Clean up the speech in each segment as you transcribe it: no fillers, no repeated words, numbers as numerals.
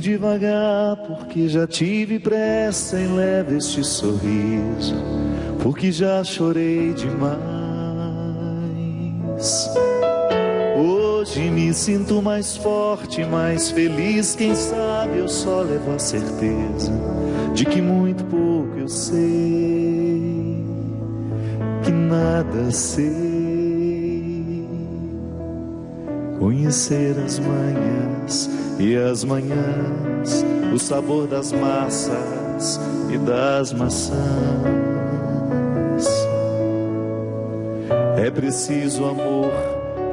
Ando devagar porque já tive pressa em leve este sorriso, porque já chorei demais. Hoje me sinto mais forte, mais feliz. Quem sabe eu só levo a certeza de que muito pouco eu sei, que nada sei. Conhecer as manhãs e as manhãs, o sabor das massas e das maçãs. É preciso amor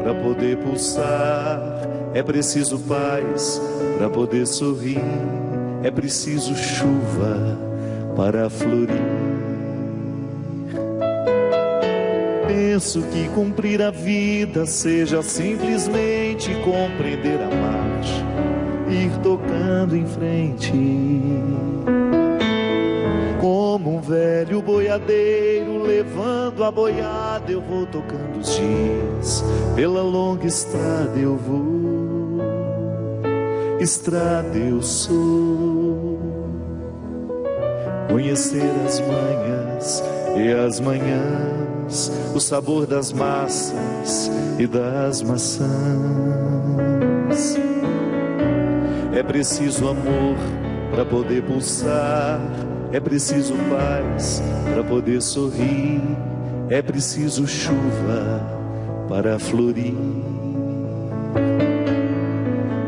para poder pulsar, é preciso paz para poder sorrir, é preciso chuva para florir. Penso que cumprir a vida seja simplesmente compreender a marcha, ir tocando em frente. Como um velho boiadeiro levando a boiada, eu vou tocando os dias. Pela longa estrada eu vou, estrada eu sou. Conhecer as manhãs e as manhãs, o sabor das massas e das maçãs. É preciso amor para poder pulsar, é preciso paz para poder sorrir, é preciso chuva para florir.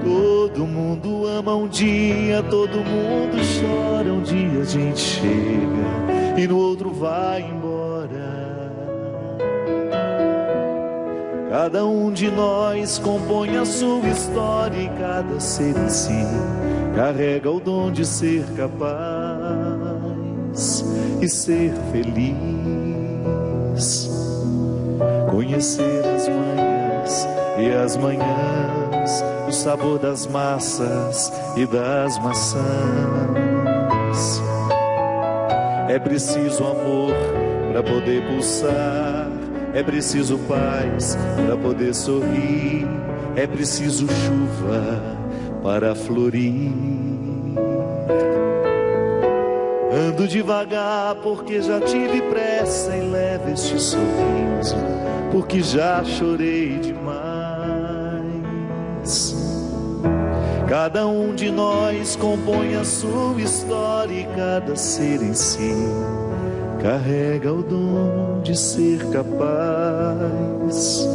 Todo mundo ama um dia, todo mundo chora um dia. A gente chega e no outro vai embora. Cada um de nós compõe a sua história e cada ser em si carrega o dom de ser capaz e ser feliz. Conhecer as manhãs e as manhãs, o sabor das massas e das maçãs. É preciso amor para poder pulsar, é preciso paz para poder sorrir, é preciso chuva para florir. Ando devagar porque já tive pressa e levo este sorriso, porque já chorei demais. Cada um de nós compõe a sua história e cada ser em si carrega o dom de ser capaz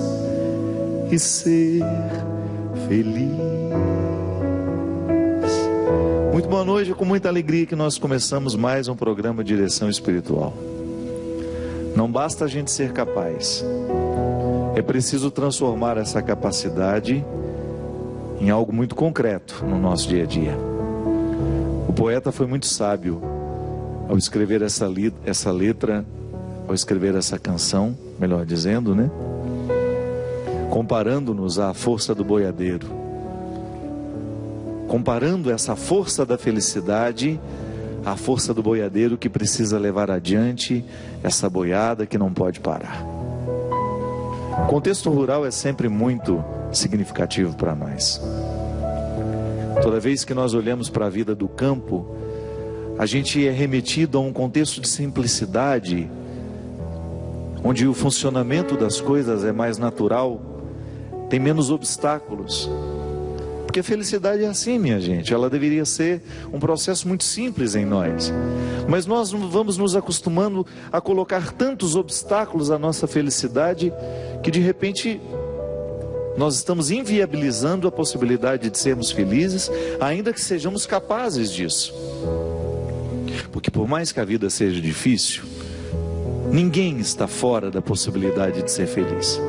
e ser feliz. Muito boa noite, com muita alegria que nós começamos mais um programa Direção Espiritual. Não basta a gente ser capaz, é preciso transformar essa capacidade em algo muito concreto no nosso dia a dia. O poeta foi muito sábio ao escrever essa letra, ao escrever essa canção, melhor dizendo, né? Comparando-nos à força do boiadeiro, comparando essa força da felicidade à força do boiadeiro que precisa levar adiante essa boiada que não pode parar. O contexto rural é sempre muito significativo para nós. Toda vez que nós olhamos para a vida do campo, a gente é remetido a um contexto de simplicidade, onde o funcionamento das coisas é mais natural, tem menos obstáculos. Porque a felicidade é assim, minha gente, ela deveria ser um processo muito simples em nós. Mas nós vamos nos acostumando a colocar tantos obstáculos à nossa felicidade, que de repente nós estamos inviabilizando a possibilidade de sermos felizes, ainda que sejamos capazes disso. Porque por mais que a vida seja difícil, ninguém está fora da possibilidade de ser feliz.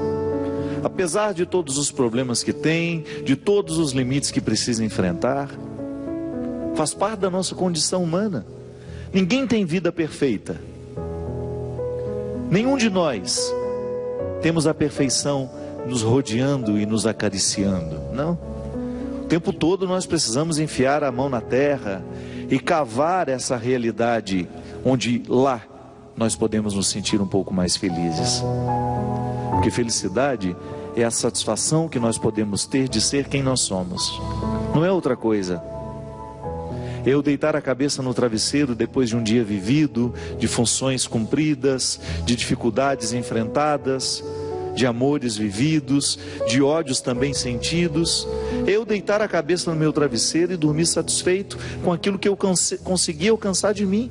Apesar de todos os problemas que tem, de todos os limites que precisa enfrentar, faz parte da nossa condição humana. Ninguém tem vida perfeita. Nenhum de nós temos a perfeição nos rodeando e nos acariciando, não. O tempo todo nós precisamos enfiar a mão na terra e cavar essa realidade, onde lá nós podemos nos sentir um pouco mais felizes. Porque felicidade é a satisfação que nós podemos ter de ser quem nós somos, não é outra coisa. Eu deitar a cabeça no travesseiro depois de um dia vivido, de funções cumpridas, de dificuldades enfrentadas, de amores vividos, de ódios também sentidos. Eu deitar a cabeça no meu travesseiro e dormir satisfeito com aquilo que eu consegui alcançar de mim.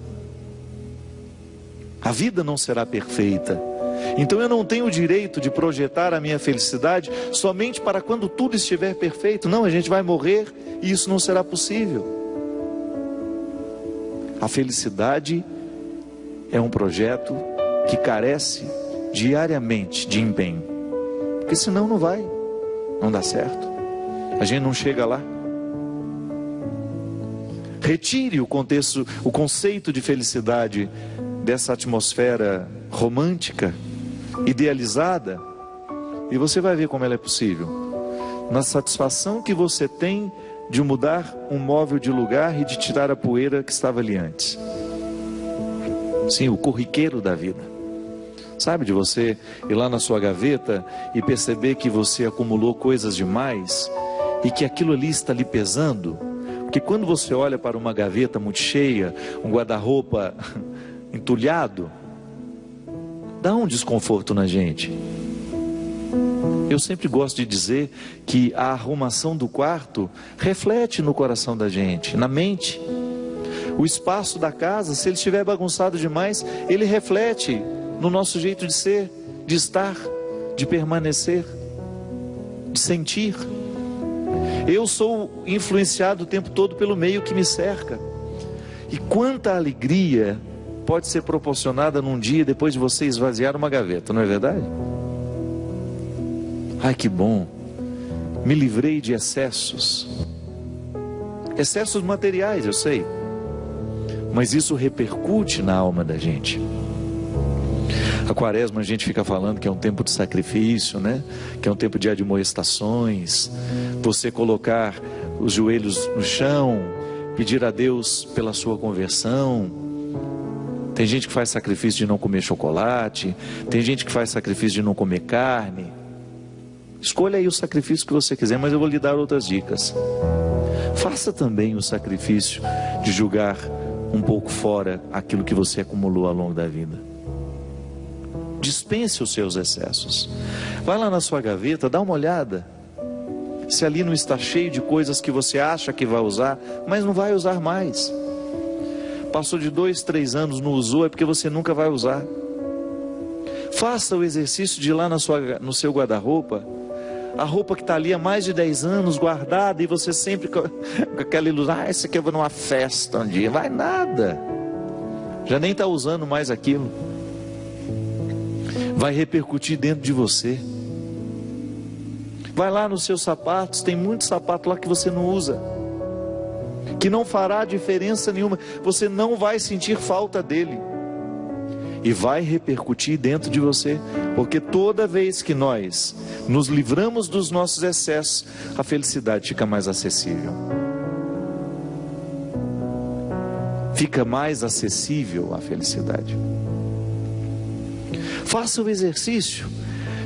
A vida não será perfeita. Então eu não tenho o direito de projetar a minha felicidade somente para quando tudo estiver perfeito. Não, a gente vai morrer e isso não será possível. A felicidade é um projeto que carece diariamente de empenho, porque senão não dá certo, a gente não chega lá. Retire o conceito de felicidade dessa atmosfera romântica, idealizada, e você vai ver como ela é possível, na satisfação que você tem de mudar um móvel de lugar e de tirar a poeira que estava ali antes. Sim, o corriqueiro da vida. Sabe, de você ir lá na sua gaveta e perceber que você acumulou coisas demais e que aquilo ali está lhe pesando. Porque quando você olha para uma gaveta muito cheia, um guarda-roupa entulhado, dá um desconforto na gente. Eu sempre gosto de dizer que a arrumação do quarto reflete no coração da gente, na mente. O espaço da casa, se ele estiver bagunçado demais, ele reflete no nosso jeito de ser, de estar, de permanecer, de sentir. Eu sou influenciado o tempo todo pelo meio que me cerca. E quanta alegria pode ser proporcionada num dia depois de você esvaziar uma gaveta, não é verdade? Ai, que bom, me livrei de excessos materiais, eu sei, mas isso repercute na alma da gente. A quaresma a gente fica falando que é um tempo de sacrifício, né? Que é um tempo de admoestações, você colocar os joelhos no chão, pedir a Deus pela sua conversão. Tem gente que faz sacrifício de não comer chocolate, tem gente que faz sacrifício de não comer carne. Escolha aí o sacrifício que você quiser, mas eu vou lhe dar outras dicas. Faça também o sacrifício de julgar um pouco fora aquilo que você acumulou ao longo da vida. Dispense os seus excessos. Vai lá na sua gaveta, dá uma olhada. Se ali não está cheio de coisas que você acha que vai usar, mas não vai usar mais. Passou de 2, 3 anos, não usou, é porque você nunca vai usar. Faça o exercício de ir lá no seu guarda-roupa, a roupa que está ali há mais de 10 anos guardada, e você sempre com aquela ilusão, essa aqui eu vou numa festa um dia. Vai nada, já nem está usando mais aquilo. Vai repercutir dentro de você. Vai lá nos seus sapatos, tem muito sapato lá que você não usa, que não fará diferença nenhuma, você não vai sentir falta dele, e vai repercutir dentro de você, porque toda vez que nós nos livramos dos nossos excessos, a felicidade fica mais acessível. Fica mais acessível a felicidade. Faça o exercício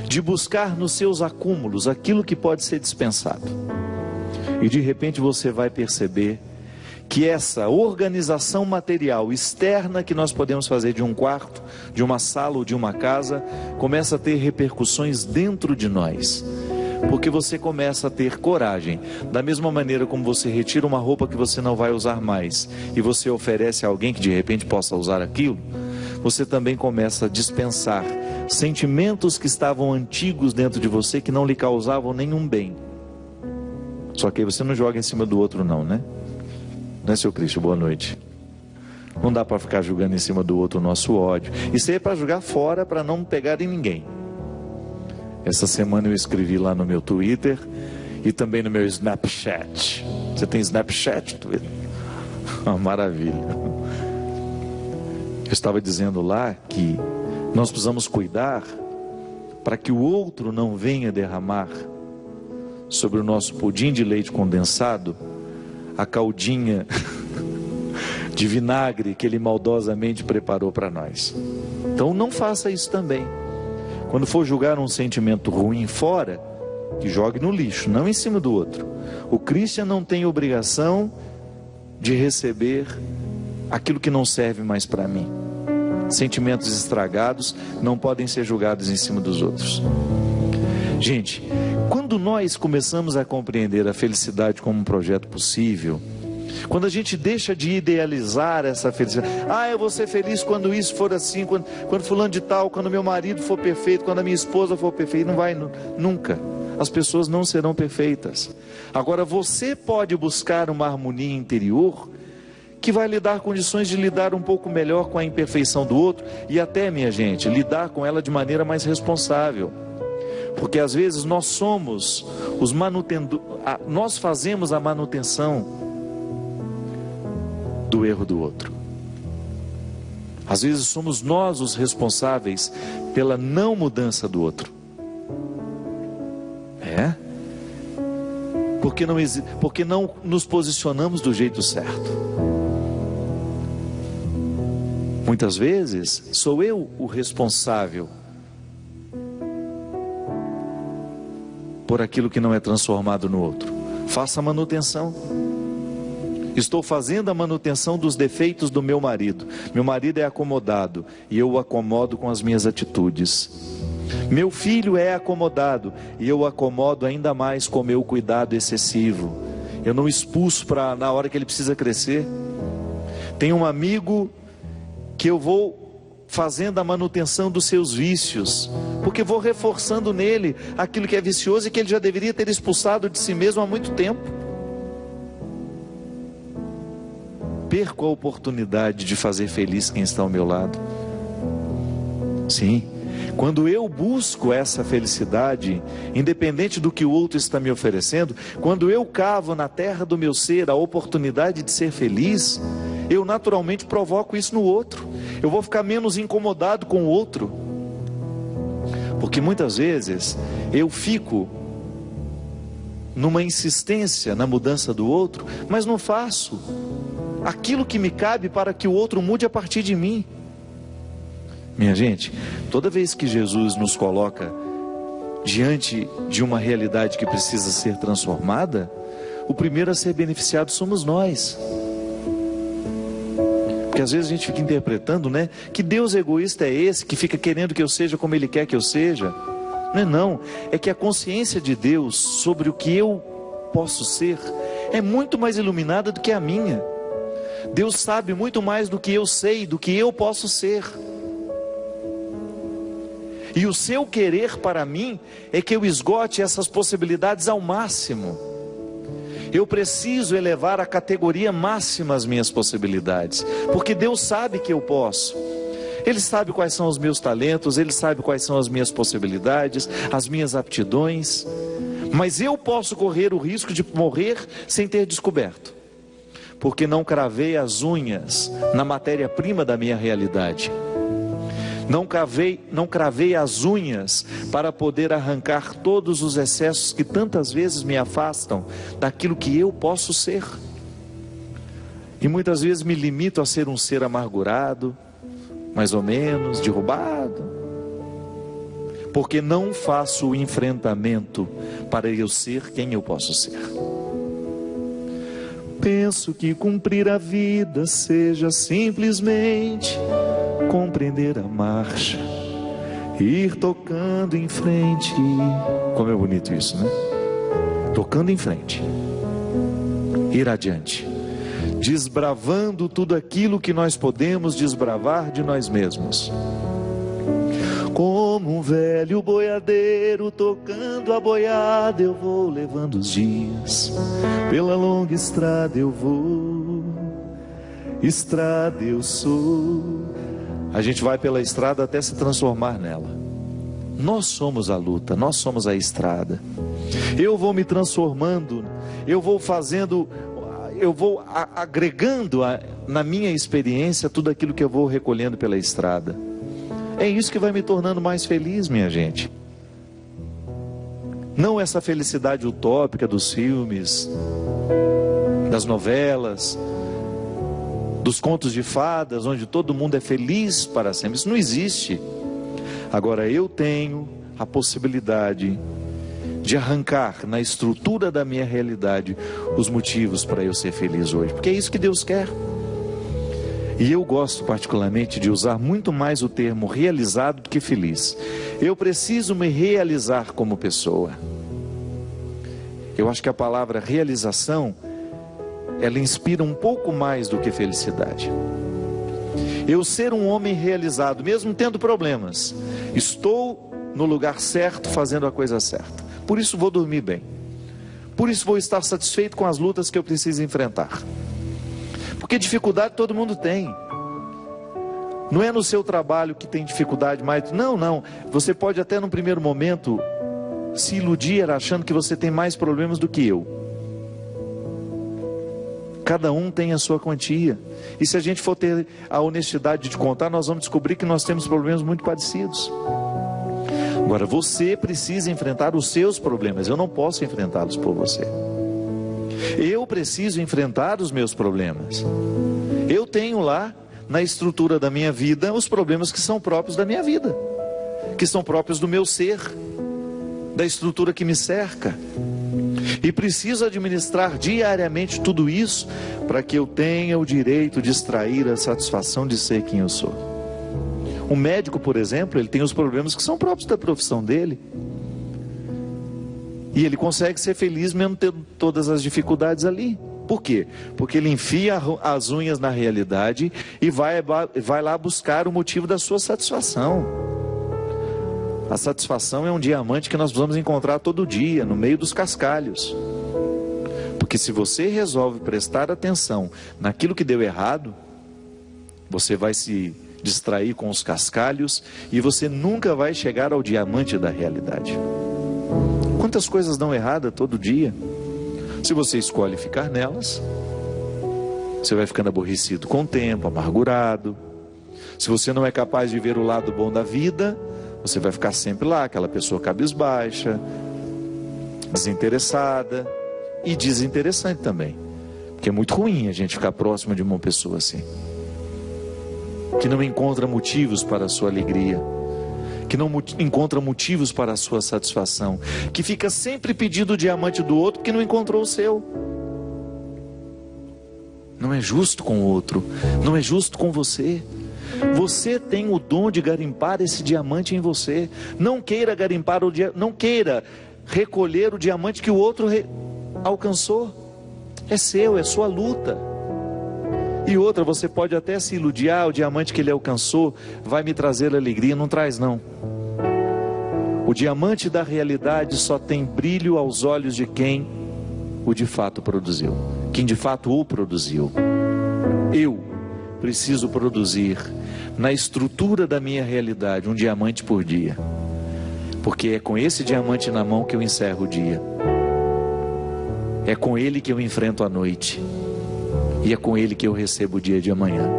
de buscar nos seus acúmulos aquilo que pode ser dispensado, e de repente você vai perceber que essa organização material externa que nós podemos fazer de um quarto, de uma sala ou de uma casa, começa a ter repercussões dentro de nós, porque você começa a ter coragem. Da mesma maneira como você retira uma roupa que você não vai usar mais e você oferece a alguém que de repente possa usar aquilo, você também começa a dispensar sentimentos que estavam antigos dentro de você, que não lhe causavam nenhum bem. Só que aí você não joga em cima do outro não, né? Né, seu Cristo? Boa noite. Não dá para ficar julgando em cima do outro o nosso ódio. Isso aí é para jogar fora, para não pegar em ninguém. Essa semana eu escrevi lá no meu Twitter e também no meu Snapchat. Você tem Snapchat, Twitter? Uma maravilha. Eu estava dizendo lá que nós precisamos cuidar para que o outro não venha derramar sobre o nosso pudim de leite condensado a caldinha de vinagre que ele maldosamente preparou para nós. Então não faça isso também. Quando for julgar um sentimento ruim fora, que jogue no lixo, não em cima do outro. O cristão não tem obrigação de receber aquilo que não serve mais para mim. Sentimentos estragados não podem ser julgados em cima dos outros. Gente, quando nós começamos a compreender a felicidade como um projeto possível, quando a gente deixa de idealizar essa felicidade, eu vou ser feliz quando isso for assim, quando fulano de tal, quando meu marido for perfeito, quando a minha esposa for perfeita, não vai nunca. As pessoas não serão perfeitas. Agora você pode buscar uma harmonia interior que vai lhe dar condições de lidar um pouco melhor com a imperfeição do outro e até, minha gente, lidar com ela de maneira mais responsável. Porque às vezes nós somos os nós fazemos a manutenção do erro do outro. Às vezes somos nós os responsáveis pela não mudança do outro. Porque não nos posicionamos do jeito certo. Muitas vezes sou eu o responsável por aquilo que não é transformado no outro. Faça a manutenção. Estou fazendo a manutenção dos defeitos do meu marido. Meu marido é acomodado e eu o acomodo com as minhas atitudes. Meu filho é acomodado e eu o acomodo ainda mais com o meu cuidado excessivo. Eu não expulso na hora que ele precisa crescer. Tem um amigo que eu vou fazendo a manutenção dos seus vícios, porque vou reforçando nele aquilo que é vicioso e que ele já deveria ter expulsado de si mesmo há muito tempo. Perco a oportunidade de fazer feliz quem está ao meu lado. Sim, quando eu busco essa felicidade, independente do que o outro está me oferecendo, quando eu cavo na terra do meu ser a oportunidade de ser feliz, eu naturalmente provoco isso no outro. Eu vou ficar menos incomodado com o outro. Porque muitas vezes eu fico numa insistência na mudança do outro, mas não faço aquilo que me cabe para que o outro mude a partir de mim. Minha gente, toda vez que Jesus nos coloca diante de uma realidade que precisa ser transformada, o primeiro a ser beneficiado somos nós. Porque às vezes a gente fica interpretando, que Deus egoísta é esse, que fica querendo que eu seja como Ele quer que eu seja. Não, é que a consciência de Deus sobre o que eu posso ser é muito mais iluminada do que a minha. Deus sabe muito mais do que eu sei, do que eu posso ser. E o seu querer para mim é que eu esgote essas possibilidades ao máximo. Eu preciso elevar a categoria máxima as minhas possibilidades, porque Deus sabe que eu posso. Ele sabe quais são os meus talentos, Ele sabe quais são as minhas possibilidades, as minhas aptidões. Mas eu posso correr o risco de morrer sem ter descoberto, porque não cravei as unhas na matéria-prima da minha realidade. Não cravei as unhas para poder arrancar todos os excessos que tantas vezes me afastam daquilo que eu posso ser. E muitas vezes me limito a ser um ser amargurado, mais ou menos, derrubado, porque não faço o enfrentamento para eu ser quem eu posso ser. Penso que cumprir a vida seja simplesmente compreender a marcha, ir tocando em frente. Como é bonito isso, Tocando em frente, ir adiante, desbravando tudo aquilo que nós podemos desbravar de nós mesmos. Como um velho boiadeiro tocando a boiada, eu vou levando os dias, pela longa estrada eu vou, estrada eu sou. A gente vai pela estrada até se transformar nela. Nós somos a luta, nós somos a estrada. Eu vou me transformando, eu vou agregando na minha experiência tudo aquilo que eu vou recolhendo pela estrada. É isso que vai me tornando mais feliz, minha gente. Não essa felicidade utópica dos filmes, das novelas, dos contos de fadas, onde todo mundo é feliz para sempre. Isso não existe. Agora eu tenho a possibilidade de arrancar na estrutura da minha realidade os motivos para eu ser feliz hoje, porque é isso que Deus quer. E eu gosto particularmente de usar muito mais o termo realizado do que feliz. Eu preciso me realizar como pessoa. Eu acho que a palavra realização, ela inspira um pouco mais do que felicidade. Eu ser um homem realizado, mesmo tendo problemas, estou no lugar certo, fazendo a coisa certa. Por isso vou dormir bem. Por isso vou estar satisfeito com as lutas que eu preciso enfrentar. Porque dificuldade todo mundo tem. Não é no seu trabalho que tem dificuldade mais. Não. Você pode até num primeiro momento se iludir achando que você tem mais problemas do que eu. Cada um tem a sua quantia. E se a gente for ter a honestidade de contar, nós vamos descobrir que nós temos problemas muito parecidos. Agora, você precisa enfrentar os seus problemas. Eu não posso enfrentá-los por você. Eu preciso enfrentar os meus problemas. Eu tenho lá, na estrutura da minha vida, os problemas que são próprios da minha vida, que são próprios do meu ser, da estrutura que me cerca. E preciso administrar diariamente tudo isso para que eu tenha o direito de extrair a satisfação de ser quem eu sou. Um médico, por exemplo, ele tem os problemas que são próprios da profissão dele. E ele consegue ser feliz mesmo tendo todas as dificuldades ali. Por quê? Porque ele enfia as unhas na realidade e vai lá buscar o motivo da sua satisfação. A satisfação é um diamante que nós vamos encontrar todo dia, no meio dos cascalhos. Porque se você resolve prestar atenção naquilo que deu errado, você vai se distrair com os cascalhos e você nunca vai chegar ao diamante da realidade. Quantas coisas dão errada todo dia? Se você escolhe ficar nelas, você vai ficando aborrecido com o tempo, amargurado. Se você não é capaz de ver o lado bom da vida, você vai ficar sempre lá, aquela pessoa cabisbaixa, desinteressada e desinteressante também. Porque é muito ruim a gente ficar próximo de uma pessoa assim, que não encontra motivos para a sua alegria, que não encontra motivos para a sua satisfação, que fica sempre pedindo o diamante do outro porque não encontrou o seu. Não é justo com o outro, não é justo com você. Você tem o dom de garimpar esse diamante em você. Não queira garimpar não queira recolher o diamante que o outro alcançou. É seu, é sua luta. E outra, você pode até se iludir, o diamante que ele alcançou vai me trazer alegria. Não traz não. O diamante da realidade só tem brilho aos olhos de quem o de fato produziu, quem de fato o produziu. Eu preciso produzir na estrutura da minha realidade um diamante por dia, porque é com esse diamante na mão que eu encerro o dia, é com ele que eu enfrento a noite, e é com ele que eu recebo o dia de amanhã.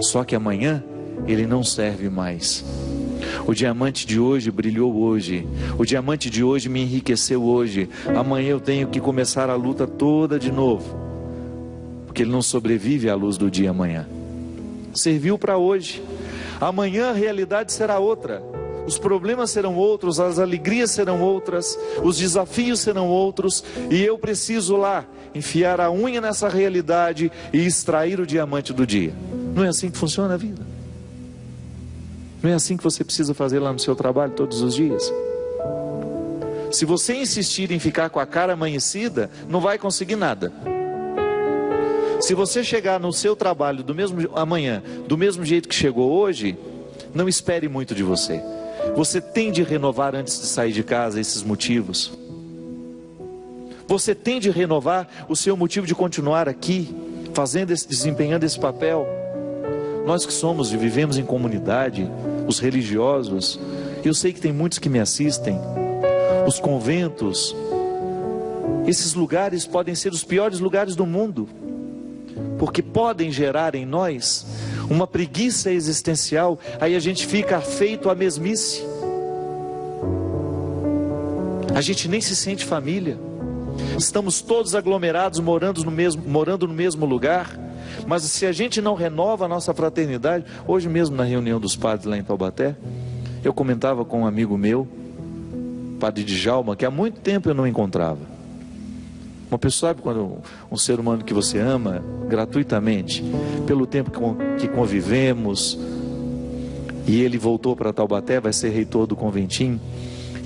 Só que amanhã ele não serve mais. O diamante de hoje brilhou hoje, o diamante de hoje me enriqueceu hoje. Amanhã eu tenho que começar a luta toda de novo, porque ele não sobrevive à luz do dia amanhã. Serviu para hoje, amanhã a realidade será outra, os problemas serão outros, as alegrias serão outras, os desafios serão outros, e eu preciso lá enfiar a unha nessa realidade e extrair o diamante do dia. Não é assim que funciona a vida? Não é assim que você precisa fazer lá no seu trabalho todos os dias? Se você insistir em ficar com a cara amanhecida, não vai conseguir nada. Se você chegar no seu trabalho amanhã do mesmo jeito que chegou hoje, não espere muito de você. Você tem de renovar antes de sair de casa esses motivos. Você tem de renovar o seu motivo de continuar aqui, desempenhando esse papel. Nós que somos e vivemos em comunidade, os religiosos, eu sei que tem muitos que me assistem, os conventos, esses lugares podem ser os piores lugares do mundo, porque podem gerar em nós uma preguiça existencial, aí a gente fica afeito à mesmice, a gente nem se sente família, estamos todos aglomerados morando no mesmo lugar, mas se a gente não renova a nossa fraternidade, hoje mesmo na reunião dos padres lá em Taubaté, eu comentava com um amigo meu, Padre Djalma, que há muito tempo eu não encontrava. Uma pessoa, sabe quando um ser humano que você ama gratuitamente, pelo tempo que convivemos, e ele voltou para Taubaté, vai ser reitor do conventinho,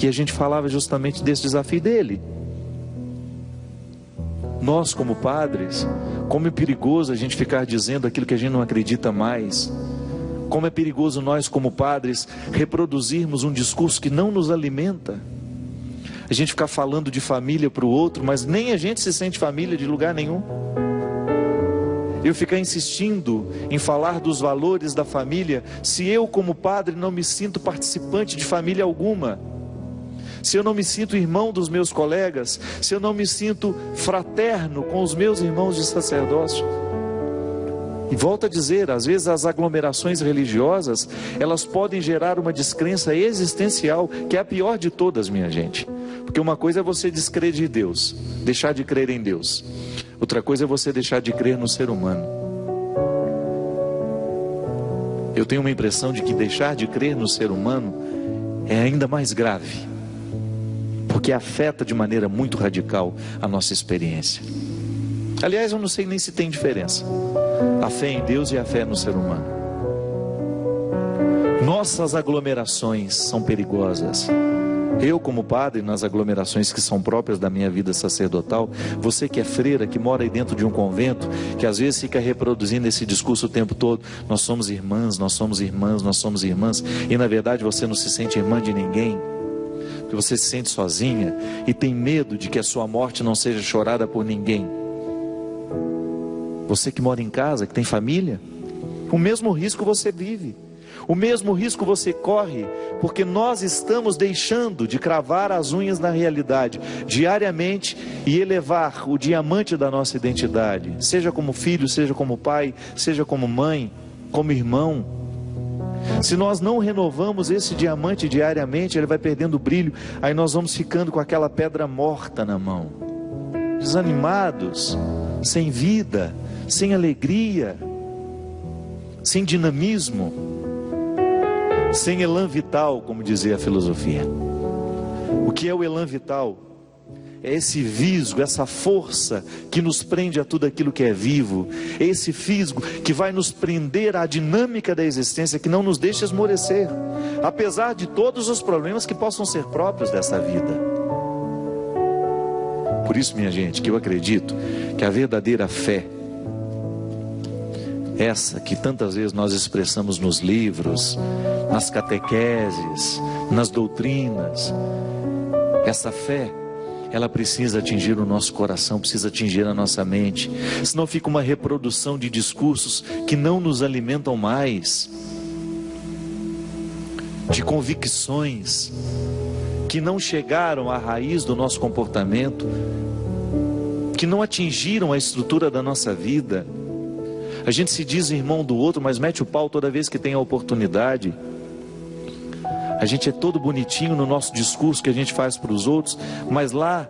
e a gente falava justamente desse desafio dele. Nós como padres, como é perigoso a gente ficar dizendo aquilo que a gente não acredita mais. Como é perigoso nós como padres reproduzirmos um discurso que não nos alimenta. A gente ficar falando de família para o outro, mas nem a gente se sente família de lugar nenhum. Eu ficar insistindo em falar dos valores da família, se eu como padre não me sinto participante de família alguma. Se eu não me sinto irmão dos meus colegas, se eu não me sinto fraterno com os meus irmãos de sacerdócio. E volto a dizer, às vezes as aglomerações religiosas, elas podem gerar uma descrença existencial, que é a pior de todas, minha gente. Porque uma coisa é você descrer de Deus, deixar de crer em Deus. Outra coisa é você deixar de crer no ser humano. Eu tenho uma impressão de que deixar de crer no ser humano é ainda mais grave, porque afeta de maneira muito radical a nossa experiência. Aliás, eu não sei nem se tem diferença a fé em Deus e a fé no ser humano. Nossas aglomerações são perigosas. Eu como padre, nas aglomerações que são próprias da minha vida sacerdotal, você que é freira, que mora aí dentro de um convento, que às vezes fica reproduzindo esse discurso o tempo todo, nós somos irmãs, nós somos irmãs, nós somos irmãs, e na verdade você não se sente irmã de ninguém, porque você se sente sozinha e tem medo de que a sua morte não seja chorada por ninguém. Você que mora em casa, que tem família, o mesmo risco você vive. O mesmo risco você corre, porque nós estamos deixando de cravar as unhas na realidade diariamente e elevar o diamante da nossa identidade, seja como filho, seja como pai, seja como mãe, como irmão. Se nós não renovamos esse diamante diariamente, ele vai perdendo brilho, aí nós vamos ficando com aquela pedra morta na mão, desanimados, sem vida, sem alegria, sem dinamismo, sem elan vital, como dizia a filosofia. O que é o elan vital? É esse visgo, essa força que nos prende a tudo aquilo que é vivo. É esse fisgo que vai nos prender à dinâmica da existência, que não nos deixa esmorecer, apesar de todos os problemas que possam ser próprios dessa vida. Por isso, minha gente, que eu acredito que a verdadeira fé, essa que tantas vezes nós expressamos nos livros, nas catequeses, nas doutrinas, essa fé, ela precisa atingir o nosso coração, precisa atingir a nossa mente, senão fica uma reprodução de discursos que não nos alimentam mais, de convicções que não chegaram à raiz do nosso comportamento, que não atingiram a estrutura da nossa vida. A gente se diz irmão do outro, mas mete o pau toda vez que tem a oportunidade. A gente é todo bonitinho no nosso discurso que a gente faz para os outros, mas lá,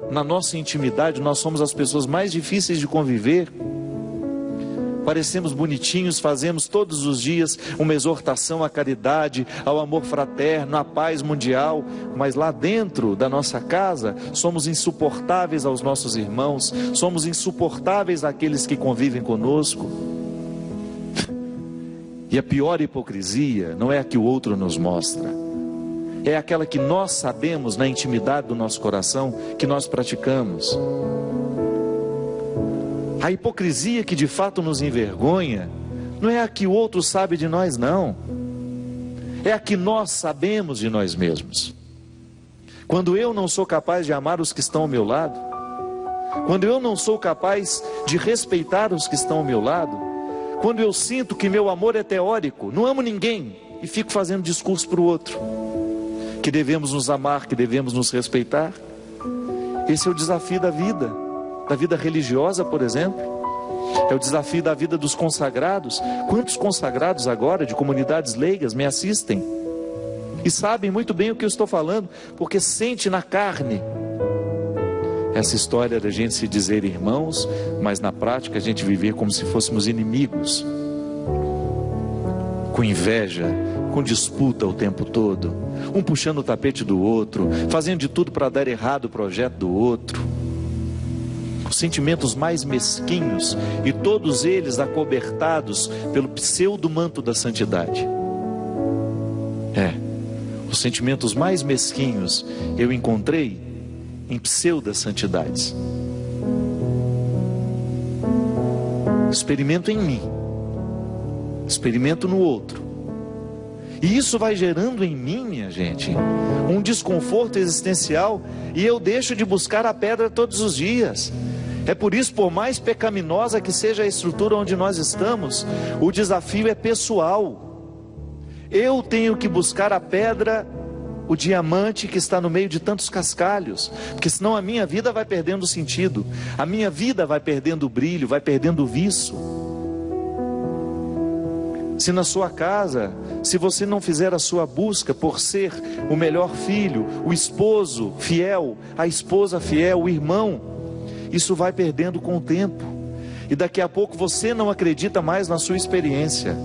na nossa intimidade, nós somos as pessoas mais difíceis de conviver. Parecemos bonitinhos, fazemos todos os dias uma exortação à caridade, ao amor fraterno, à paz mundial, mas lá dentro da nossa casa somos insuportáveis aos nossos irmãos, somos insuportáveis àqueles que convivem conosco. E a pior hipocrisia não é a que o outro nos mostra, é aquela que nós sabemos na intimidade do nosso coração que nós praticamos. A hipocrisia que de fato nos envergonha não é a que o outro sabe de nós, não. É a que nós sabemos de nós mesmos. Quando eu não sou capaz de amar os que estão ao meu lado, quando eu não sou capaz de respeitar os que estão ao meu lado, quando eu sinto que meu amor é teórico, não amo ninguém e fico fazendo discurso para o outro, que devemos nos amar, que devemos nos respeitar. Esse é o desafio da vida religiosa, por exemplo. É o desafio da vida dos consagrados. Quantos consagrados agora de comunidades leigas me assistem e sabem muito bem o que eu estou falando, porque sente na carne essa história da gente se dizer irmãos, mas na prática a gente viver como se fôssemos inimigos. com inveja, com disputa o tempo todo, um puxando o tapete do outro, fazendo de tudo para dar errado o projeto do outro. Os sentimentos mais mesquinhos, e todos eles acobertados pelo pseudo-manto da santidade. Os sentimentos mais mesquinhos eu encontrei em pseudo-santidades. Experimento em mim, experimento no outro, e isso vai gerando em mim, minha gente, um desconforto existencial, e eu deixo de buscar a pedra todos os dias. É por isso, por mais pecaminosa que seja a estrutura onde nós estamos, o desafio é pessoal. Eu tenho que buscar a pedra, o diamante que está no meio de tantos cascalhos, porque senão a minha vida vai perdendo sentido, a minha vida vai perdendo o brilho, vai perdendo o viço. Se na sua casa, se você não fizer a sua busca por ser o melhor filho, o esposo fiel, a esposa fiel, o irmão, isso vai perdendo com o tempo, e daqui a pouco você não acredita mais na sua experiência.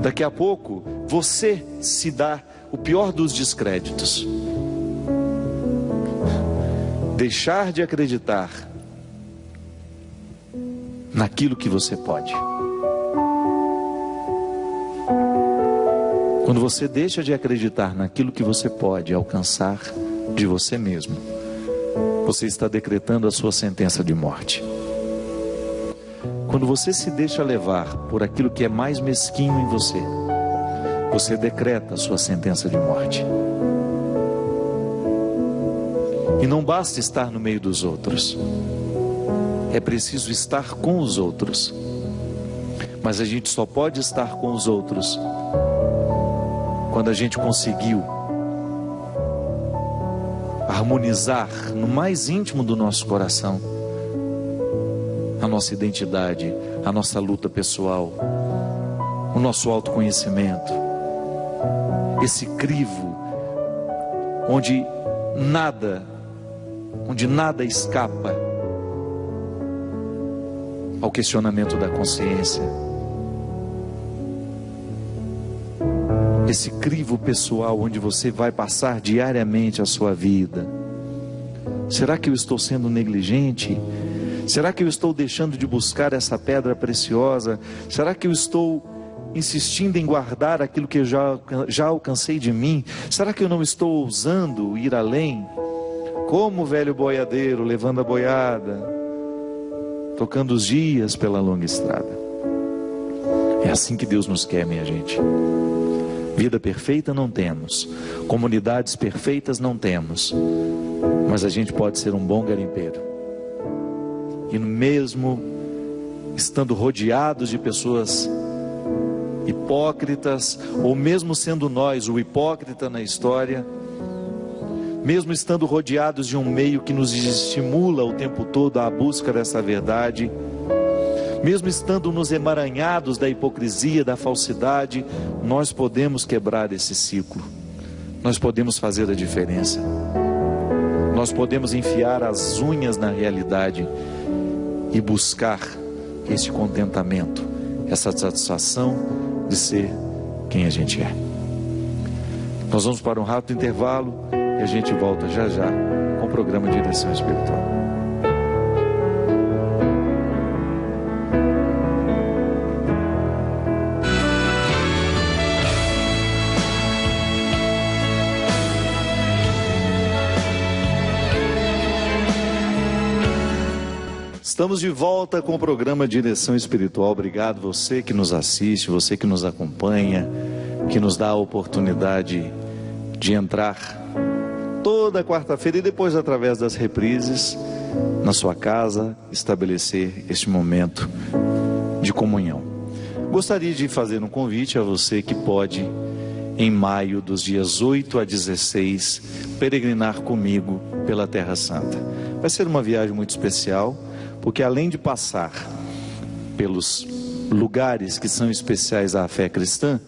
Daqui a pouco você se dá o pior dos descréditos. Deixar de acreditar naquilo que você pode. Quando você deixa de acreditar naquilo que você pode alcançar de você mesmo, você está decretando a sua sentença de morte. Quando você se deixa levar por aquilo que é mais mesquinho em você, você decreta a sua sentença de morte. E não basta estar no meio dos outros, é preciso estar com os outros. Mas a gente só pode estar com os outros quando a gente conseguiu harmonizar no mais íntimo do nosso coração a nossa identidade, a nossa luta pessoal, o nosso autoconhecimento, esse crivo onde nada escapa ao questionamento da consciência, esse crivo pessoal onde você vai passar diariamente a sua vida. Será que eu estou sendo negligente? Será que eu estou deixando de buscar essa pedra preciosa? Será que eu estou insistindo em guardar aquilo que eu já alcancei de mim? Será que eu não estou ousando ir além? Como o velho boiadeiro levando a boiada, tocando os dias pela longa estrada. É assim que Deus nos quer, minha gente. Vida perfeita não temos, comunidades perfeitas não temos, mas a gente pode ser um bom garimpeiro. E mesmo estando rodeados de pessoas hipócritas, ou mesmo sendo nós o hipócrita na história, mesmo estando rodeados de um meio que nos estimula o tempo todo à busca dessa verdade, mesmo estando nos emaranhados da hipocrisia, da falsidade, nós podemos quebrar esse ciclo, nós podemos fazer a diferença, nós podemos enfiar as unhas na realidade e buscar esse contentamento, essa satisfação de ser quem a gente é. Nós vamos para um rápido intervalo e a gente volta já já com o programa Direção Espiritual. Estamos de volta com o programa Direção Espiritual. Obrigado você que nos assiste, você que nos acompanha, que nos dá a oportunidade de entrar toda quarta-feira e depois através das reprises na sua casa, estabelecer este momento de comunhão. Gostaria de fazer um convite a você que pode, em maio, dos dias 8 a 16, peregrinar comigo pela Terra Santa. Vai ser uma viagem muito especial, porque além de passar pelos lugares que são especiais à fé cristã,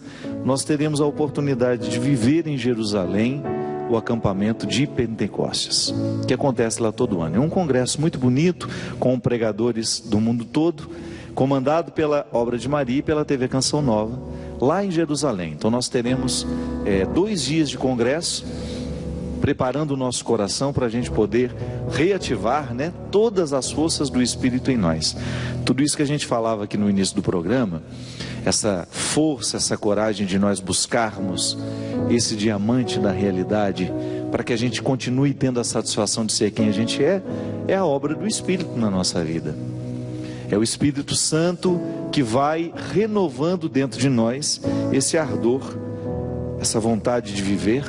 nós teremos a oportunidade de viver em Jerusalém o acampamento de Pentecostes, que acontece lá todo ano. É um congresso muito bonito, com pregadores do mundo todo, comandado pela Obra de Maria e pela TV Canção Nova, lá em Jerusalém. Então nós teremos 2 dias de congresso, preparando o nosso coração para a gente poder reativar, né, todas as forças do Espírito em nós. Tudo isso que a gente falava aqui no início do programa, essa força, essa coragem de nós buscarmos esse diamante da realidade, para que a gente continue tendo a satisfação de ser quem a gente é a obra do Espírito na nossa vida. É o Espírito Santo que vai renovando dentro de nós esse ardor, essa vontade de viver,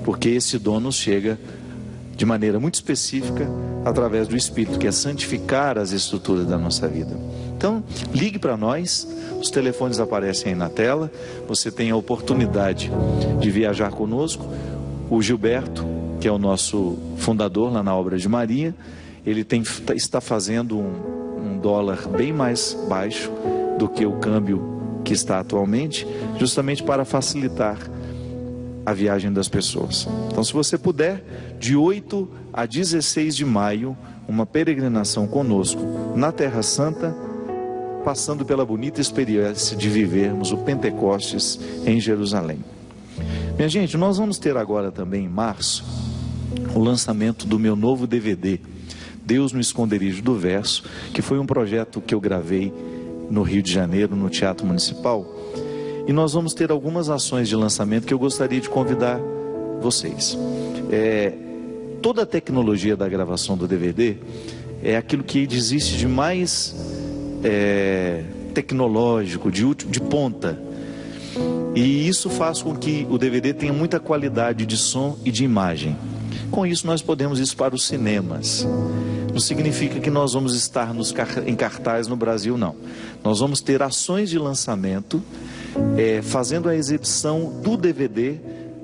porque esse dom nos chega de maneira muito específica através do Espírito, que é santificar as estruturas da nossa vida. Então, ligue para nós, os telefones aparecem aí na tela, você tem a oportunidade de viajar conosco. O Gilberto, que é o nosso fundador lá na Obra de Maria, ele está fazendo um dólar bem mais baixo do que o câmbio que está atualmente, justamente para facilitar a viagem das pessoas. Então, se você puder, de 8 a 16 de maio, uma peregrinação conosco na Terra Santa, passando pela bonita experiência de vivermos o Pentecostes em Jerusalém. Minha gente, nós vamos ter agora também em março o lançamento do meu novo DVD, Deus no Esconderijo do Verso, que foi um projeto que eu gravei no Rio de Janeiro, no Teatro Municipal. E nós vamos ter algumas ações de lançamento que eu gostaria de convidar vocês. Toda a tecnologia da gravação do DVD é aquilo que existe de mais tecnológico, de ponta. E isso faz com que o DVD tenha muita qualidade de som e de imagem. Com isso nós podemos ir para os cinemas. Não significa que nós vamos estar em cartaz no Brasil, não. Nós vamos ter ações de lançamento, fazendo a exibição do DVD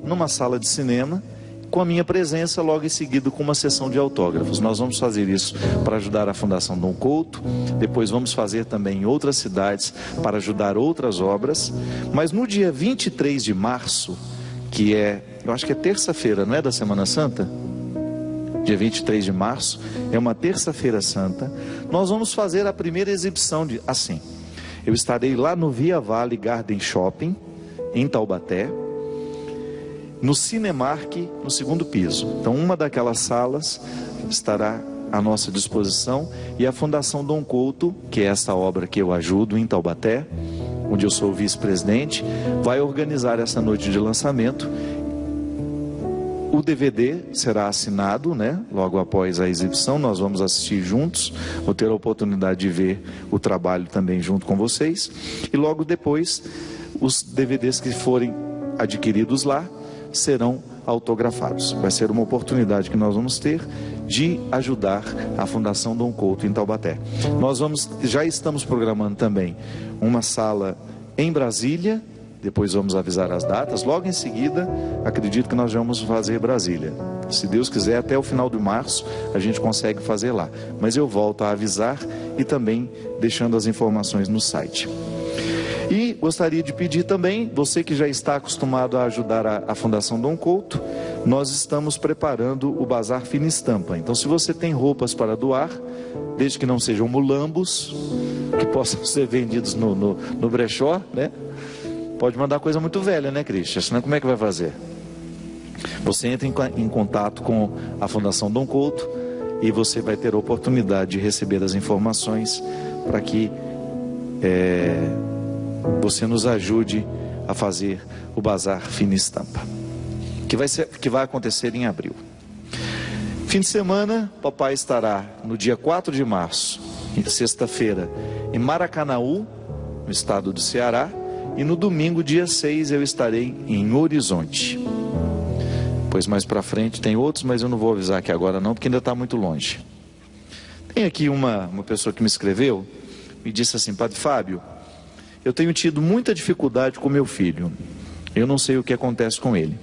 numa sala de cinema, com a minha presença logo em seguida com uma sessão de autógrafos. Nós vamos fazer isso para ajudar a Fundação Dom Couto, depois vamos fazer também em outras cidades para ajudar outras obras, mas no dia 23 de março, que eu acho que é terça-feira, não é da Semana Santa? Dia 23 de março, é uma terça-feira santa, nós vamos fazer a primeira exibição assim. Eu estarei lá no Via Vale Garden Shopping, em Taubaté, no Cinemark, no 2º piso. Então, uma daquelas salas estará à nossa disposição, e a Fundação Dom Couto, que é essa obra que eu ajudo em Taubaté, onde eu sou vice-presidente, vai organizar essa noite de lançamento. O DVD será assinado, né? Logo após a exibição, nós vamos assistir juntos, vou ter a oportunidade de ver o trabalho também junto com vocês, e logo depois, os DVDs que forem adquiridos lá, serão autografados. Vai ser uma oportunidade que nós vamos ter de ajudar a Fundação Dom Couto em Taubaté. Nós já estamos programando também uma sala em Brasília, depois vamos avisar as datas, logo em seguida, acredito que nós vamos fazer Brasília. Se Deus quiser, até o final de março, a gente consegue fazer lá. Mas eu volto a avisar e também deixando as informações no site. E gostaria de pedir também, você que já está acostumado a ajudar a Fundação Dom Couto, nós estamos preparando o Bazar Fina Estampa. Então, se você tem roupas para doar, desde que não sejam mulambos, que possam ser vendidos no brechó, né? Pode mandar coisa muito velha, né, Cristian? Senão como é que vai fazer? Você entra em contato com a Fundação Dom Couto e você vai ter a oportunidade de receber as informações para que você nos ajude a fazer o Bazar Fina Estampa, que vai acontecer em abril. Fim de semana, papai estará no dia 4 de março, sexta-feira, em Maracanaú, no estado do Ceará, e no domingo, dia 6, eu estarei em Horizonte. Pois mais para frente tem outros, mas eu não vou avisar aqui agora não, porque ainda está muito longe. Tem aqui uma pessoa que me escreveu, me disse assim: Padre Fábio, eu tenho tido muita dificuldade com meu filho. Eu não sei o que acontece com ele.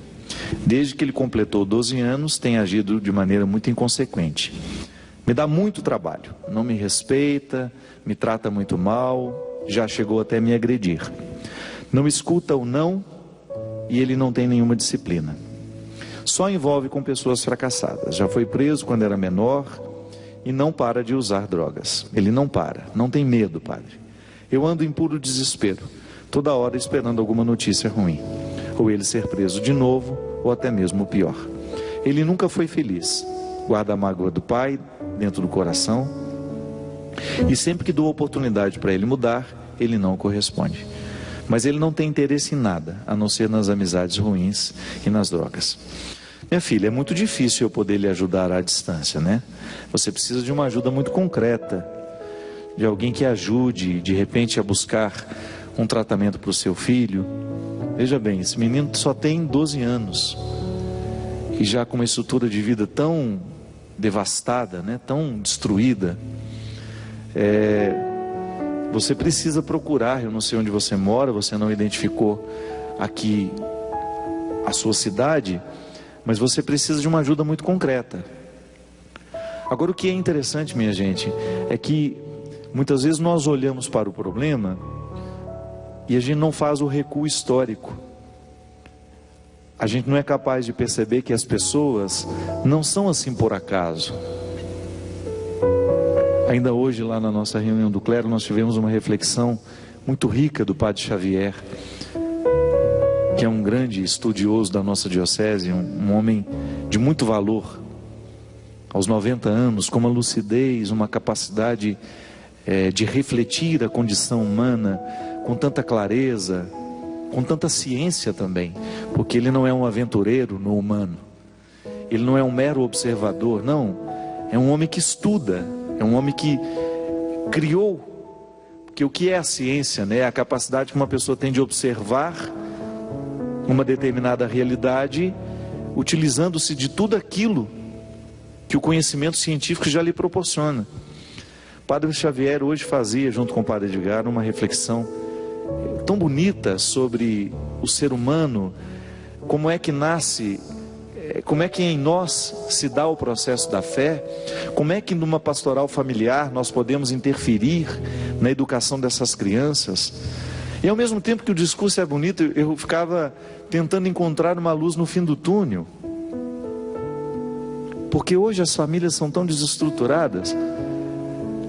Desde que ele completou 12 anos, tem agido de maneira muito inconsequente. Me dá muito trabalho. Não me respeita, me trata muito mal, já chegou até me agredir. Não escuta o não e ele não tem nenhuma disciplina. Só envolve com pessoas fracassadas. Já foi preso quando era menor e não para de usar drogas. Ele não para, não tem medo, padre. Eu ando em puro desespero, toda hora esperando alguma notícia ruim, ou ele ser preso de novo, ou até mesmo pior. Ele nunca foi feliz, guarda a mágoa do pai dentro do coração, e sempre que dou oportunidade para ele mudar, ele não corresponde. Mas ele não tem interesse em nada, a não ser nas amizades ruins e nas drogas. Minha filha, é muito difícil eu poder lhe ajudar à distância, né? Você precisa de uma ajuda muito concreta, de alguém que ajude, de repente, a buscar um tratamento para o seu filho. Veja bem, esse menino só tem 12 anos, e já com uma estrutura de vida tão devastada, né? Tão destruída. Você precisa procurar, eu não sei onde você mora, você não identificou aqui a sua cidade, mas você precisa de uma ajuda muito concreta. Agora, o que é interessante, minha gente, é que muitas vezes nós olhamos para o problema e a gente não faz o recuo histórico. A gente não é capaz de perceber que as pessoas não são assim por acaso. Ainda hoje, lá na nossa reunião do clero, nós tivemos uma reflexão muito rica do Padre Xavier, que é um grande estudioso da nossa diocese, um homem de muito valor, aos 90 anos, com uma lucidez, uma capacidade de refletir a condição humana com tanta clareza, com tanta ciência também, porque ele não é um aventureiro no humano, ele não é um mero observador, não, é um homem que estuda, é um homem que criou, porque o que é a ciência, né? É a capacidade que uma pessoa tem de observar uma determinada realidade, utilizando-se de tudo aquilo que o conhecimento científico já lhe proporciona. O Padre Xavier hoje fazia, junto com o Padre Edgar, uma reflexão tão bonita sobre o ser humano, como é que nasce, como é que em nós se dá o processo da fé, como é que numa pastoral familiar nós podemos interferir na educação dessas crianças. E ao mesmo tempo que o discurso é bonito, eu ficava tentando encontrar uma luz no fim do túnel, porque hoje as famílias são tão desestruturadas,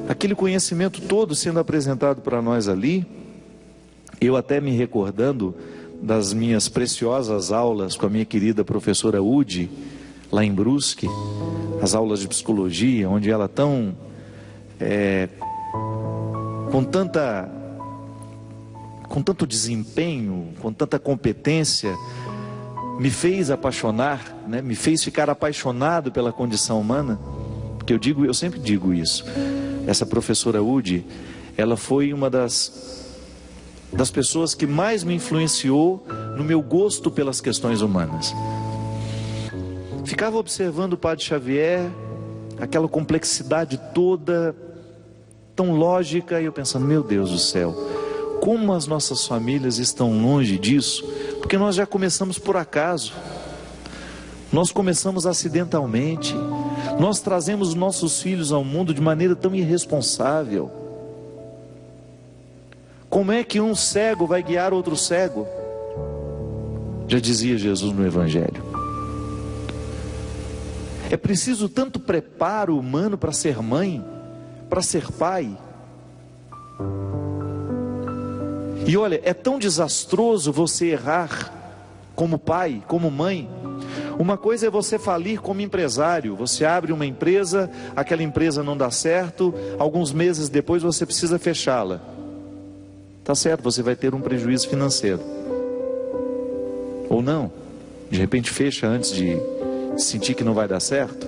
aquele conhecimento todo sendo apresentado para nós ali. Eu até me recordando das minhas preciosas aulas com a minha querida professora Udi, lá em Brusque, as aulas de psicologia, onde ela com tanto desempenho, com tanta competência, me fez apaixonar, né? Me fez ficar apaixonado pela condição humana, porque eu sempre digo isso. Essa professora Udi, ela foi uma das pessoas que mais me influenciou no meu gosto pelas questões humanas. Ficava observando o Padre Xavier, aquela complexidade toda, tão lógica, e eu pensando, meu Deus do céu, como as nossas famílias estão longe disso, porque nós já começamos por acaso, nós começamos acidentalmente, nós trazemos nossos filhos ao mundo de maneira tão irresponsável. Como é que um cego vai guiar outro cego? Já dizia Jesus no Evangelho. É preciso tanto preparo humano para ser mãe, para ser pai. E olha, é tão desastroso você errar como pai, como mãe. Uma coisa é você falir como empresário. Você abre uma empresa, aquela empresa não dá certo, alguns meses depois você precisa fechá-la. Tá certo, você vai ter um prejuízo financeiro. Ou não, de repente fecha antes de sentir que não vai dar certo.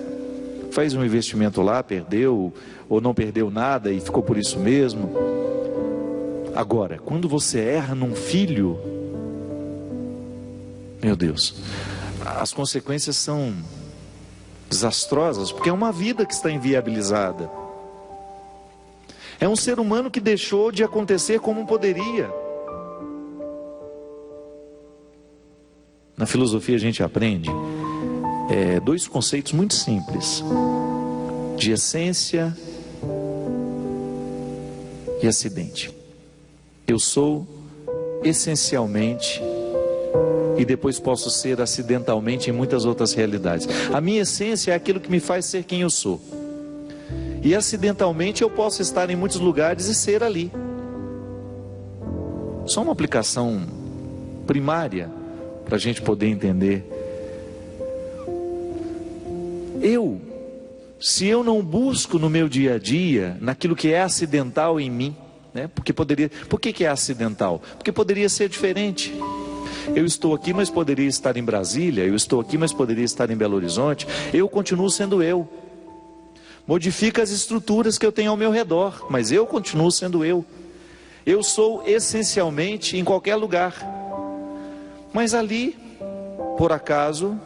Faz um investimento lá, perdeu, ou não perdeu nada e ficou por isso mesmo. Agora, quando você erra num filho, meu Deus, as consequências são desastrosas, porque é uma vida que está inviabilizada. É um ser humano que deixou de acontecer como poderia. Na filosofia a gente aprende dois conceitos muito simples: de essência e acidente. Eu sou essencialmente e depois posso ser acidentalmente em muitas outras realidades. A minha essência é aquilo que me faz ser quem eu sou. E acidentalmente eu posso estar em muitos lugares e ser ali. Só uma aplicação primária para a gente poder entender. Se eu não busco no meu dia a dia, naquilo que é acidental em mim, né? Por que é acidental? Porque poderia ser diferente. Eu estou aqui, mas poderia estar em Brasília. Eu estou aqui, mas poderia estar em Belo Horizonte. Eu continuo sendo eu. Modifica as estruturas que eu tenho ao meu redor, mas eu continuo sendo eu. Eu sou essencialmente em qualquer lugar. Mas ali, por acaso,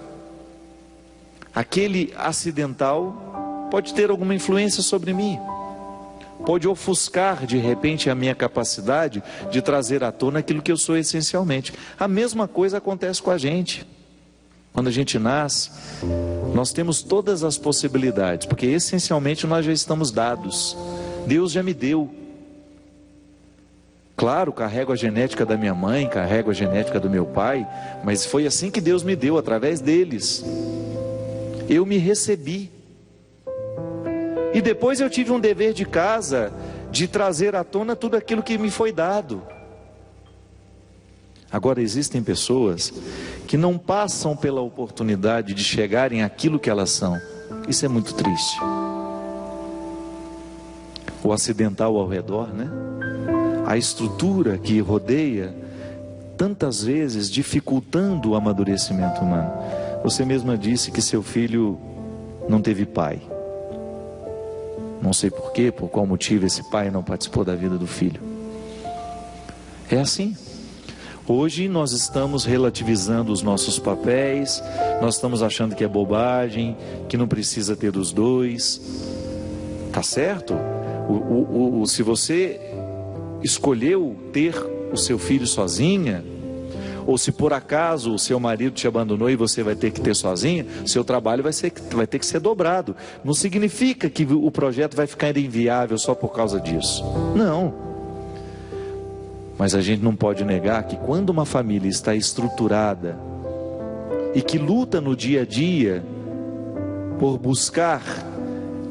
aquele acidental pode ter alguma influência sobre mim. Pode ofuscar de repente a minha capacidade de trazer à tona aquilo que eu sou essencialmente. A mesma coisa acontece com a gente. Quando a gente nasce, nós temos todas as possibilidades, porque essencialmente nós já estamos dados. Deus já me deu. Claro, carrego a genética da minha mãe, carrego a genética do meu pai, mas foi assim que Deus me deu, através deles. Eu me recebi. E depois eu tive um dever de casa, de trazer à tona tudo aquilo que me foi dado. Agora existem pessoas que não passam pela oportunidade de chegarem àquilo que elas são. Isso é muito triste. O acidental ao redor, né? A estrutura que rodeia, tantas vezes dificultando o amadurecimento humano. Você mesma disse que seu filho não teve pai. Não sei porquê, por qual motivo esse pai não participou da vida do filho. É assim. Hoje nós estamos relativizando os nossos papéis, nós estamos achando que é bobagem, que não precisa ter os dois. Tá certo? Se você escolheu ter o seu filho sozinha, ou se por acaso o seu marido te abandonou e você vai ter que ter sozinha, seu trabalho vai ter que ser dobrado. Não significa que o projeto vai ficar inviável só por causa disso. Não. Mas a gente não pode negar que quando uma família está estruturada e que luta no dia a dia por buscar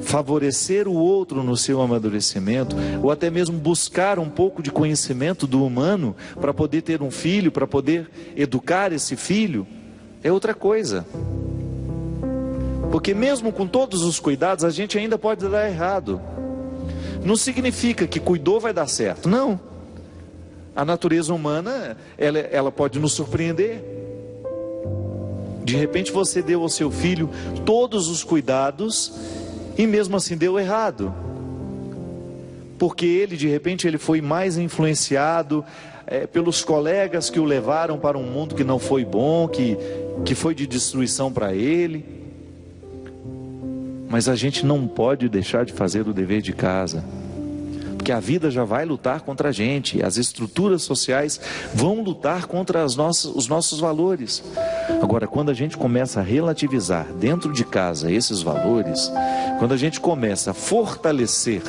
favorecer o outro no seu amadurecimento, ou até mesmo buscar um pouco de conhecimento do humano para poder ter um filho, para poder educar esse filho, é outra coisa. Porque mesmo com todos os cuidados, a gente ainda pode dar errado. Não significa que cuidou vai dar certo, não. A natureza humana, ela pode nos surpreender. De repente você deu ao seu filho todos os cuidados e mesmo assim deu errado, porque ele de repente foi mais influenciado pelos colegas que o levaram para um mundo que não foi bom, que foi de destruição para ele. Mas a gente não pode deixar de fazer o dever de casa, porque a vida já vai lutar contra a gente, as estruturas sociais vão lutar contra os nossos valores. Agora, quando a gente começa a relativizar dentro de casa esses valores, quando a gente começa a fortalecer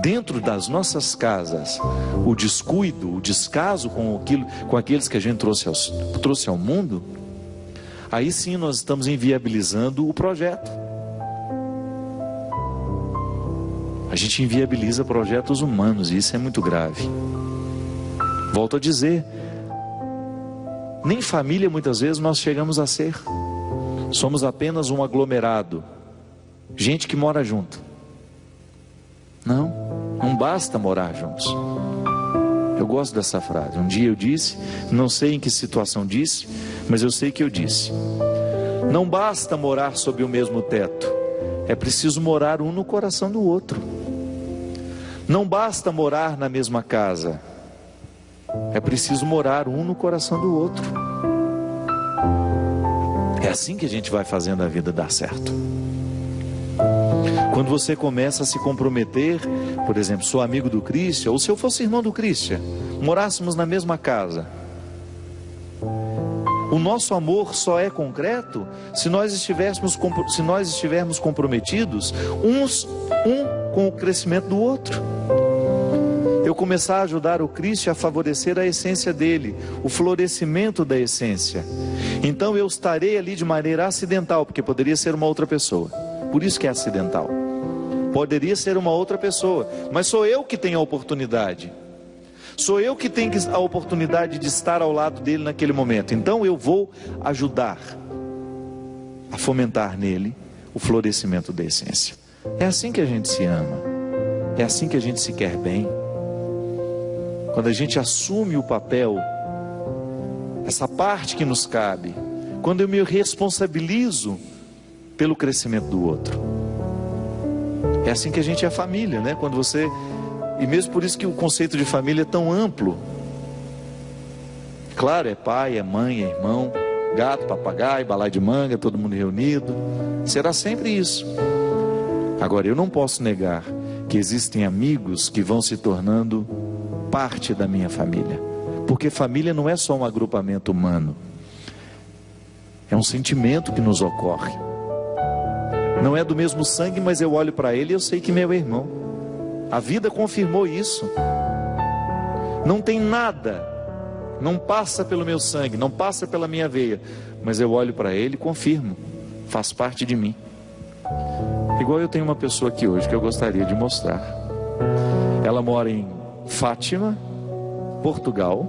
dentro das nossas casas o descuido, o descaso com aqueles que a gente trouxe ao mundo, aí sim nós estamos inviabilizando o projeto. A gente inviabiliza projetos humanos e isso é muito grave. Volto a dizer, nem família muitas vezes nós chegamos a ser. Somos apenas um aglomerado, gente que mora junto. Não basta morar juntos. Eu gosto dessa frase. Um dia eu disse, não sei em que situação disse, mas eu sei que eu disse: não basta morar sob o mesmo teto, é preciso morar um no coração do outro. Não basta morar na mesma casa, é preciso morar um no coração do outro. É assim que a gente vai fazendo a vida dar certo. Quando você começa a se comprometer, por exemplo, sou amigo do Cristian, ou se eu fosse irmão do Cristian, morássemos na mesma casa, o nosso amor só é concreto se nós estivermos comprometidos um com o crescimento do outro. Eu começar a ajudar o Cristo a favorecer a essência dele, o florescimento da essência. Então eu estarei ali de maneira acidental, porque poderia ser uma outra pessoa. Por isso que é acidental. Poderia ser uma outra pessoa, mas sou eu que tenho a oportunidade. Sou eu que tenho a oportunidade de estar ao lado dele naquele momento. Então eu vou ajudar a fomentar nele o florescimento da essência. É assim que a gente se ama. É assim que a gente se quer bem. Quando a gente assume o papel, essa parte que nos cabe, quando eu me responsabilizo pelo crescimento do outro. É assim que a gente é família, né? Quando você... E mesmo por isso que o conceito de família é tão amplo. Claro, é pai, é mãe, é irmão, gato, papagaio, balaio de manga, todo mundo reunido. Será sempre isso. Agora, eu não posso negar que existem amigos que vão se tornando parte da minha família. Porque família não é só um agrupamento humano. É um sentimento que nos ocorre. Não é do mesmo sangue, mas eu olho para ele e eu sei que meu irmão. A vida confirmou isso. Não tem nada, não passa pelo meu sangue, não passa pela minha veia, mas eu olho para ele e confirmo, faz parte de mim. Igual eu tenho uma pessoa aqui hoje que eu gostaria de mostrar. Ela mora em Fátima, Portugal.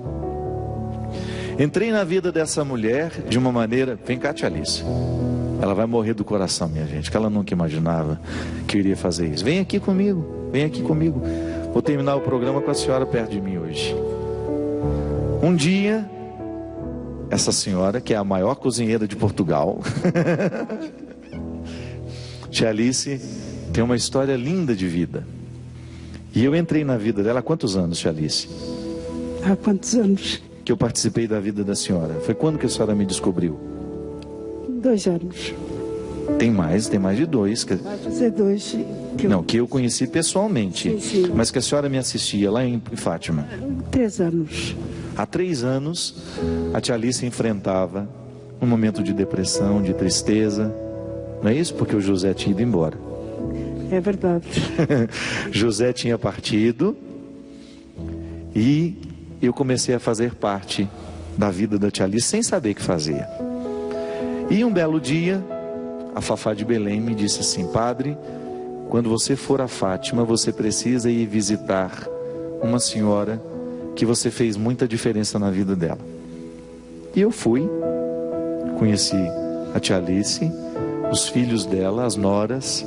Entrei na vida dessa mulher de uma maneira... Vem cá, tia Alice. Ela vai morrer do coração, minha gente, que ela nunca imaginava que eu iria fazer isso. Vem aqui comigo, vem aqui comigo. Vou terminar o programa com a senhora perto de mim hoje. Um dia, essa senhora, que é a maior cozinheira de Portugal, tia Alice, tem uma história linda de vida. E eu entrei na vida dela há quantos anos, tia Alice? Há quantos anos? Que eu participei da vida da senhora. Foi quando que a senhora me descobriu? 2 anos. Tem mais de 2. Vai fazer 2. Que eu conheci pessoalmente. Sim. Mas que a senhora me assistia lá em Fátima. 3 anos. Há 3 anos, a tia Alice enfrentava um momento de depressão, de tristeza. Não é isso? Porque o José tinha ido embora. É verdade. José tinha partido e eu comecei a fazer parte da vida da tia Alice sem saber o que fazia. E um belo dia, a Fafá de Belém me disse assim: padre, quando você for a Fátima, você precisa ir visitar uma senhora que você fez muita diferença na vida dela. E eu fui, conheci a tia Alice, os filhos dela, as noras,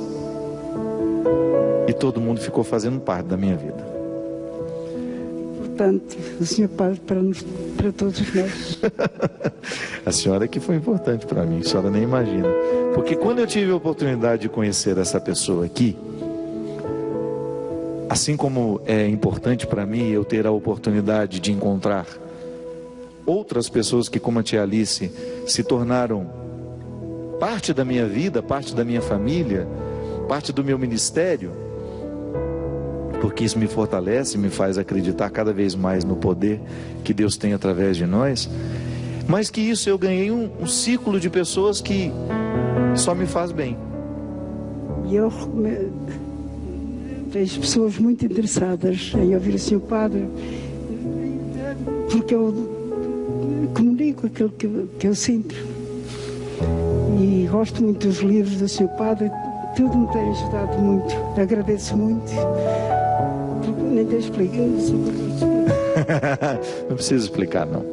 e todo mundo ficou fazendo parte da minha vida. Portanto, o senhor padre para todos nós. A senhora que foi importante para mim, a senhora nem imagina. Porque quando eu tive a oportunidade de conhecer essa pessoa aqui, assim como é importante para mim eu ter a oportunidade de encontrar outras pessoas que, como a tia Alice, se tornaram parte da minha vida, parte da minha família, parte do meu ministério, porque isso me fortalece, me faz acreditar cada vez mais no poder que Deus tem através de nós. Mas que isso eu ganhei um ciclo de pessoas que só me faz bem. E eu vejo pessoas muito interessadas em ouvir o senhor padre, porque eu comunico aquilo que eu sinto. E gosto muito dos livros do senhor padre, tudo me tem ajudado muito. Agradeço muito. Nem te explico. Não precisa explicar, não.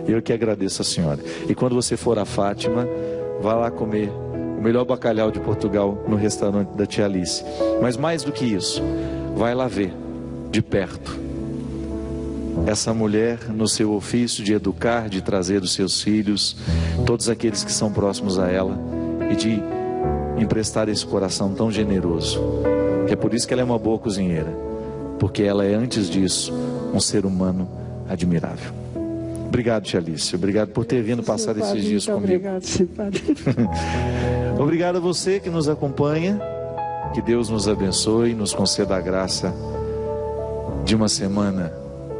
Eu que agradeço a senhora. E quando você for a Fátima, vá lá comer o melhor bacalhau de Portugal no restaurante da tia Alice. Mas mais do que isso, vai lá ver de perto essa mulher no seu ofício de educar, de trazer os seus filhos, todos aqueles que são próximos a ela, e de emprestar esse coração tão generoso. É por isso que ela é uma boa cozinheira, porque ela é, antes disso, um ser humano admirável. Obrigado, tia Alice. Obrigado por ter vindo passar esses dias comigo. Obrigado, senhor padre. Obrigado a você que nos acompanha. Que Deus nos abençoe e nos conceda a graça de uma semana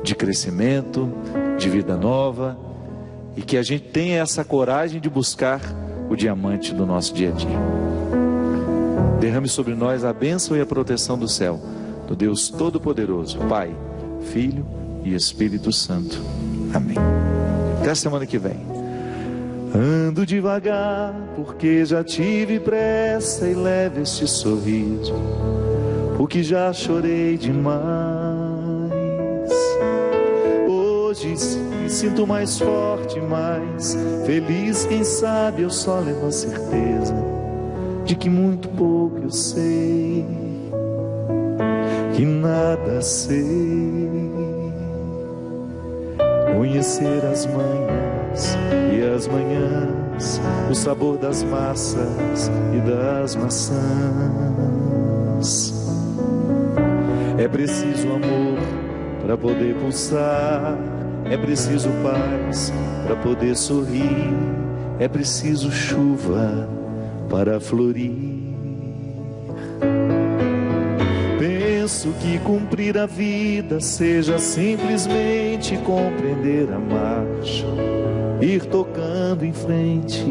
de crescimento, de vida nova, e que a gente tenha essa coragem de buscar o diamante do nosso dia a dia. Derrame sobre nós a bênção e a proteção do céu, do Deus Todo-Poderoso, Pai, Filho e Espírito Santo. Amém. Até a semana que vem. Ando devagar, porque já tive pressa, e leve este sorriso porque já chorei demais. Hoje me sinto mais forte, mais feliz. Quem sabe eu só levo a certeza de que muito pouco eu sei, que nada sei. Conhecer as manhãs e as manhãs, o sabor das massas e das maçãs. É preciso amor para poder pulsar, é preciso paz para poder sorrir, é preciso chuva para florir. Penso que cumprir a vida seja simplesmente compreender a marcha, ir tocando em frente.